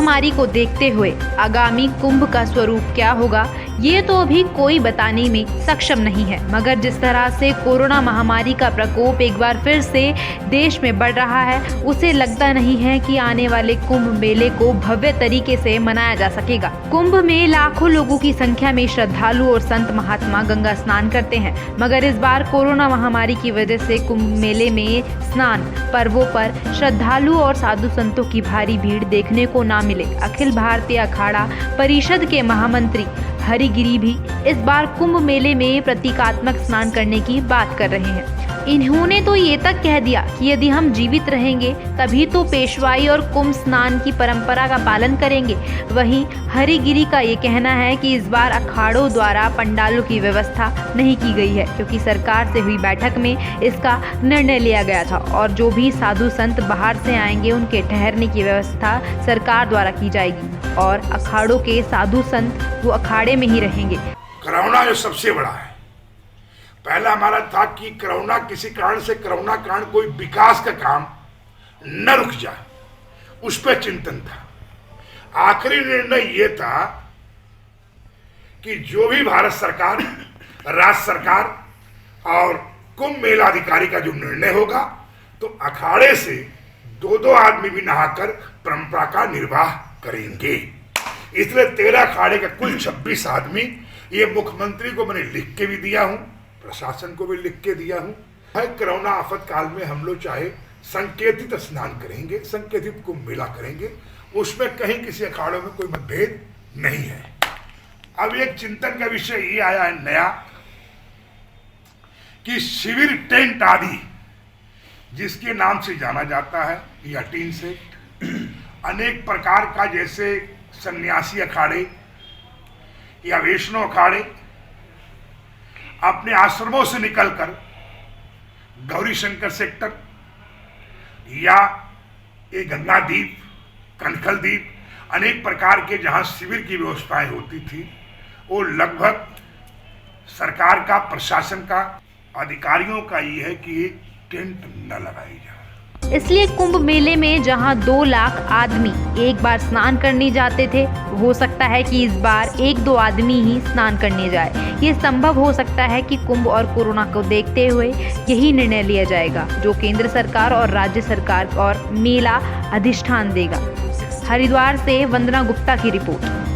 महामारी को देखते हुए आगामी कुंभ का स्वरूप क्या होगा, ये तो अभी कोई बताने में सक्षम नहीं है। मगर जिस तरह से कोरोना महामारी का प्रकोप एक बार फिर से देश में बढ़ रहा है, उसे लगता नहीं है कि आने वाले कुंभ मेले को भव्य तरीके से मनाया जा सकेगा। कुंभ में लाखों लोगों की संख्या में श्रद्धालु और संत महात्मा गंगा स्नान करते हैं, मगर इस बार कोरोना महामारी की वजह से कुंभ मेले में स्नान पर्वों पर श्रद्धालु और साधु संतों की भारी भीड़ देखने को ना मिले। अखिल भारतीय अखाड़ा परिषद के महामंत्री हरिगिरी भी इस बार कुंभ मेले में प्रतीकात्मक स्नान करने की बात कर रहे हैं। इन्होंने तो ये तक कह दिया कि यदि हम जीवित रहेंगे तभी तो पेशवाई और कुंभ स्नान की परंपरा का पालन करेंगे। वहीं हरिगिरी का ये कहना है कि इस बार अखाड़ों द्वारा पंडालों की व्यवस्था नहीं की गई है, क्योंकि सरकार से हुई बैठक में इसका निर्णय लिया गया था और जो भी साधु संत बाहर से आएंगे उनके ठहरने की व्यवस्था सरकार द्वारा की जाएगी और अखाड़ों के साधु संत वो अखाड़े में ही रहेंगे। कोरोना जो सबसे बड़ा है, पहला हमारा था कि कोरोना किसी कारण से कोरोना कारण कोई विकास का काम न रुक जाए, उस पर चिंतन था। आखिरी निर्णय ये था कि जो भी भारत सरकार, राज्य सरकार और कुंभ मेला अधिकारी का जो निर्णय होगा, तो अखाड़े से दो आदमी भी नहाकर परंपरा का निर्वाह करेंगे। इसलिए 13 अखाड़े का कुल 26 आदमी, ये मुख्यमंत्री को मैंने लिख के भी दिया हूं, प्रशासन को भी लिख के दिया हूं। है कोरोना आफत काल में हम लोग चाहे संकेतित स्नान करेंगे, संकेतित कुंभ मेला करेंगे, उसमें कहीं किसी अखाड़ों में कोई मतभेद नहीं है। अब एक चिंतन का विषय ये आया है नया कि शिविर टेंट आदि जिसके नाम से जाना जाता है या टीन सेट, अनेक प्रकार का, जैसे सन्यासी अखाड़े या वैष्णव अखाड़े अपने आश्रमों से निकलकर गौरी शंकर सेक्टर या ये गंगा द्वीप, कनखल द्वीप, अनेक प्रकार के जहां शिविर की व्यवस्थाएं होती थी, वो लगभग सरकार का, प्रशासन का, अधिकारियों का ये है कि ये टेंट न लगाई जाए। इसलिए कुंभ मेले में जहां 2 लाख आदमी एक बार स्नान करने जाते थे, हो सकता है कि इस बार 1-2 आदमी ही स्नान करने जाए। ये संभव हो सकता है कि कुंभ और कोरोना को देखते हुए यही निर्णय लिया जाएगा, जो केंद्र सरकार और राज्य सरकार और मेला अधिष्ठान देगा। हरिद्वार से वंदना गुप्ता की रिपोर्ट।